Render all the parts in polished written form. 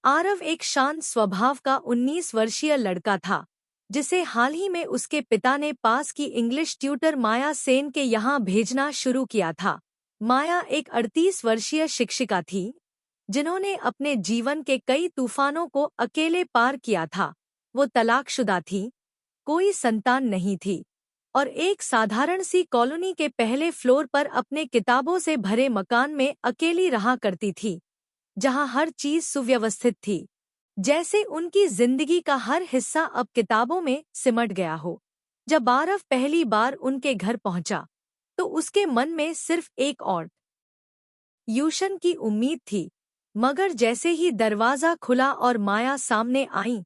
आरव एक शांत स्वभाव का 19 वर्षीय लड़का था, जिसे हाल ही में उसके पिता ने पास की इंग्लिश ट्यूटर माया सेन के यहाँ भेजना शुरू किया था। माया एक 38 वर्षीय शिक्षिका थी, जिन्होंने अपने जीवन के कई तूफानों को अकेले पार किया था। वो तलाकशुदा थी, कोई संतान नहीं थी और एक साधारण सी कॉलोनी के पहले फ्लोर पर अपने किताबों से भरे मकान में अकेली रहा करती थी, जहां हर चीज सुव्यवस्थित थी, जैसे उनकी जिंदगी का हर हिस्सा अब किताबों में सिमट गया हो। जब आरव पहली बार उनके घर पहुंचा, तो उसके मन में सिर्फ एक और ट्यूशन की उम्मीद थी, मगर जैसे ही दरवाजा खुला और माया सामने आई,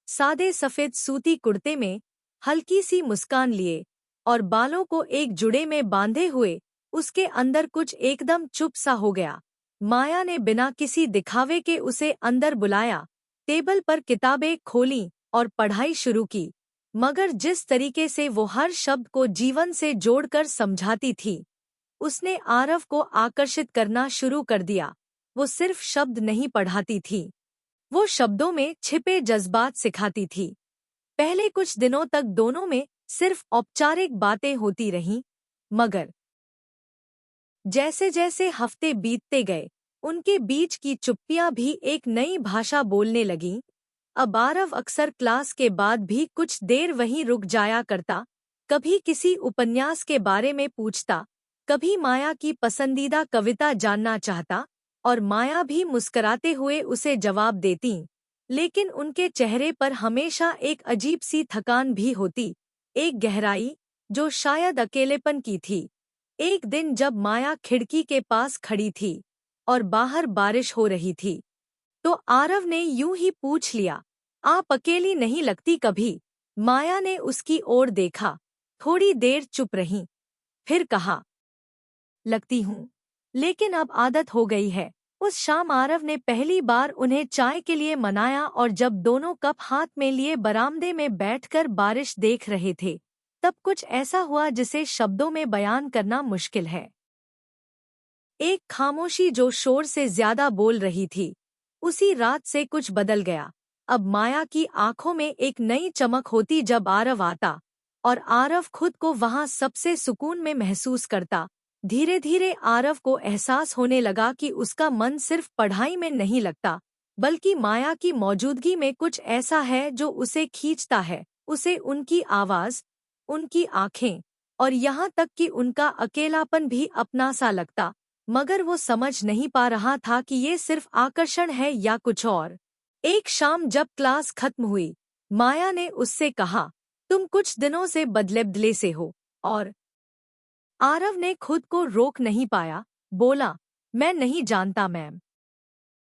सादे सफेद सूती कुर्ते में, हल्की सी मुस्कान लिए और बालों को एक जुड़े में बांधे हुए, उसके अंदर कुछ एकदम चुप सा हो गया। माया ने बिना किसी दिखावे के उसे अंदर बुलाया, टेबल पर किताबें खोलीं और पढ़ाई शुरू की, मगर जिस तरीके से वो हर शब्द को जीवन से जोड़कर समझाती थी, उसने आरव को आकर्षित करना शुरू कर दिया। वो सिर्फ शब्द नहीं पढ़ाती थी, वो शब्दों में छिपे जज्बात सिखाती थी। पहले कुछ दिनों तक दोनों में सिर्फ औपचारिक बातें होती रहीं, मगर जैसे जैसे हफ्ते बीतते गए, उनके बीच की चुप्पियां भी एक नई भाषा बोलने लगीं। अब आरव अक्सर क्लास के बाद भी कुछ देर वहीं रुक जाया करता, कभी किसी उपन्यास के बारे में पूछता, कभी माया की पसंदीदा कविता जानना चाहता, और माया भी मुस्कराते हुए उसे जवाब देती। लेकिन उनके चेहरे पर हमेशा एक अजीब सी थकान भी होती, एक गहराई जो शायद अकेलेपन की थी। एक दिन जब माया खिड़की के पास खड़ी थी और बाहर बारिश हो रही थी, तो आरव ने यूं ही पूछ लिया, आप अकेली नहीं लगती कभी? माया ने उसकी ओर देखा, थोड़ी देर चुप रही, फिर कहा, लगती हूँ, लेकिन अब आदत हो गई है। उस शाम आरव ने पहली बार उन्हें चाय के लिए मनाया और जब दोनों कप हाथ में लिए बरामदे में बैठकर बारिश देख रहे थे, तब कुछ ऐसा हुआ जिसे शब्दों में बयान करना मुश्किल है। एक खामोशी जो शोर से ज्यादा बोल रही थी, उसी रात से कुछ बदल गया। अब माया की आंखों में एक नई चमक होती जब आरव आता, और आरव खुद को वहां सबसे सुकून में महसूस करता। धीरे धीरे आरव को एहसास होने लगा कि उसका मन सिर्फ पढ़ाई में नहीं लगता, बल्कि माया की मौजूदगी में कुछ ऐसा है जो उसे खींचता है। उसे उनकी आवाज, उनकी आंखें और यहाँ तक कि उनका अकेलापन भी अपना सा लगता, मगर वो समझ नहीं पा रहा था कि ये सिर्फ आकर्षण है या कुछ और। एक शाम जब क्लास खत्म हुई, माया ने उससे कहा, तुम कुछ दिनों से बदले से हो। और आरव ने खुद को रोक नहीं पाया, बोला, मैं नहीं जानता मैम,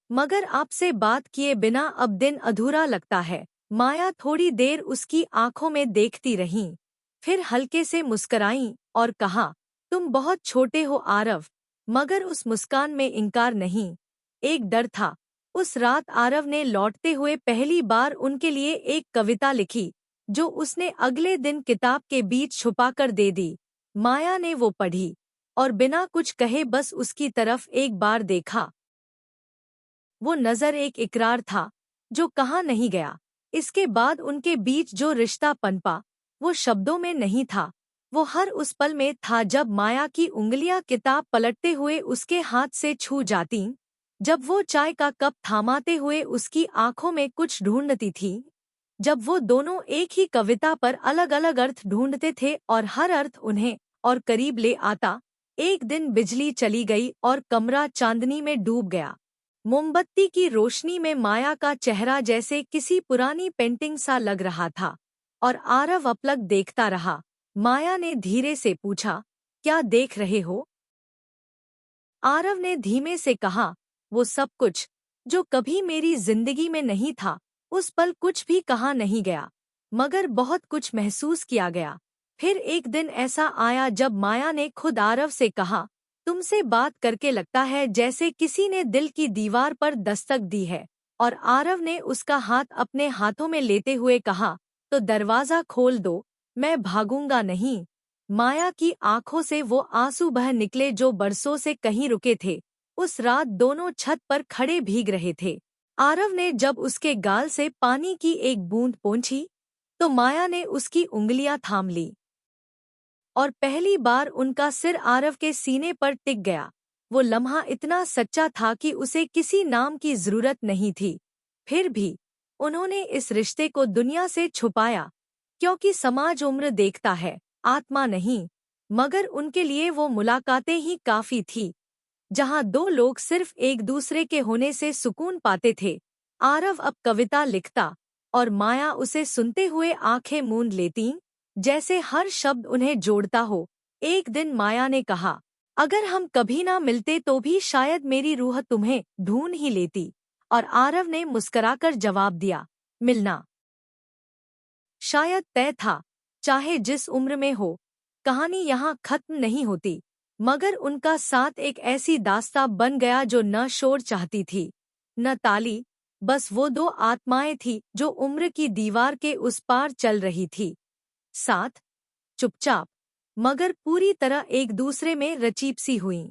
मगर आपसे बात किए बिना अब दिन अधूरा लगता है। माया थोड़ी देर उसकी आंखों में देखती रहीं, फिर हल्के से मुस्कराईं और कहा, तुम बहुत छोटे हो आरव। मगर उस मुस्कान में इनकार नहीं, एक डर था। उस रात आरव ने लौटते हुए पहली बार उनके लिए एक कविता लिखी, जो उसने अगले दिन किताब के बीच छुपाकर दे दी। माया ने वो पढ़ी और बिना कुछ कहे बस उसकी तरफ एक बार देखा। वो नजर एक इकरार था जो कहा नहीं गया। इसके बाद उनके बीच जो रिश्ता पनपा, वो शब्दों में नहीं था, वो हर उस पल में था जब माया की उंगलियां किताब पलटते हुए उसके हाथ से छू जातीं, जब वो चाय का कप थामाते हुए उसकी आंखों में कुछ ढूंढती थी, जब वो दोनों एक ही कविता पर अलग अलग अर्थ ढूंढते थे और हर अर्थ उन्हें और करीब ले आता। एक दिन बिजली चली गई और कमरा चांदनी में डूब गया। मोमबत्ती की रोशनी में माया का चेहरा जैसे किसी पुरानी पेंटिंग सा लग रहा था, और आरव अपलक देखता रहा। माया ने धीरे से पूछा, क्या देख रहे हो? आरव ने धीमे से कहा, वो सब कुछ जो कभी मेरी जिंदगी में नहीं था। उस पल कुछ भी कहा नहीं गया, मगर बहुत कुछ महसूस किया गया। फिर एक दिन ऐसा आया जब माया ने खुद आरव से कहा, तुमसे बात करके लगता है जैसे किसी ने दिल की दीवार पर दस्तक दी है। और आरव ने उसका हाथ अपने हाथों में लेते हुए कहा, तो दरवाजा खोल दो, मैं भागूंगा नहीं। माया की आंखों से वो आंसू बह निकले जो बरसों से कहीं रुके थे। उस रात दोनों छत पर खड़े भीग रहे थे, आरव ने जब उसके गाल से पानी की एक बूंद पोंछी तो माया ने उसकी उंगलियां थाम ली और पहली बार उनका सिर आरव के सीने पर टिक गया। वो लम्हा इतना सच्चा था कि उसे किसी नाम की जरूरत नहीं थी। फिर भी उन्होंने इस रिश्ते को दुनिया से छुपाया, क्योंकि समाज उम्र देखता है, आत्मा नहीं। मगर उनके लिए वो मुलाकातें ही काफी थी, जहां दो लोग सिर्फ एक दूसरे के होने से सुकून पाते थे। आरव अब कविता लिखता और माया उसे सुनते हुए आंखें मूंद लेती, जैसे हर शब्द उन्हें जोड़ता हो। एक दिन माया ने कहा, अगर हम कभी ना मिलते तो भी शायद मेरी रूह तुम्हें ढूंढ ही लेती। और आरव ने मुस्कुराकर जवाब दिया, मिलना शायद तय था। चाहे जिस उम्र में हो, कहानी यहाँ खत्म नहीं होती। मगर उनका साथ एक ऐसी दास्तां बन गया जो न शोर चाहती थी, न ताली। बस वो दो आत्माएं थी जो उम्र की दीवार के उस पार चल रही थी, साथ, चुपचाप, मगर पूरी तरह एक दूसरे में रचीप सी हुई।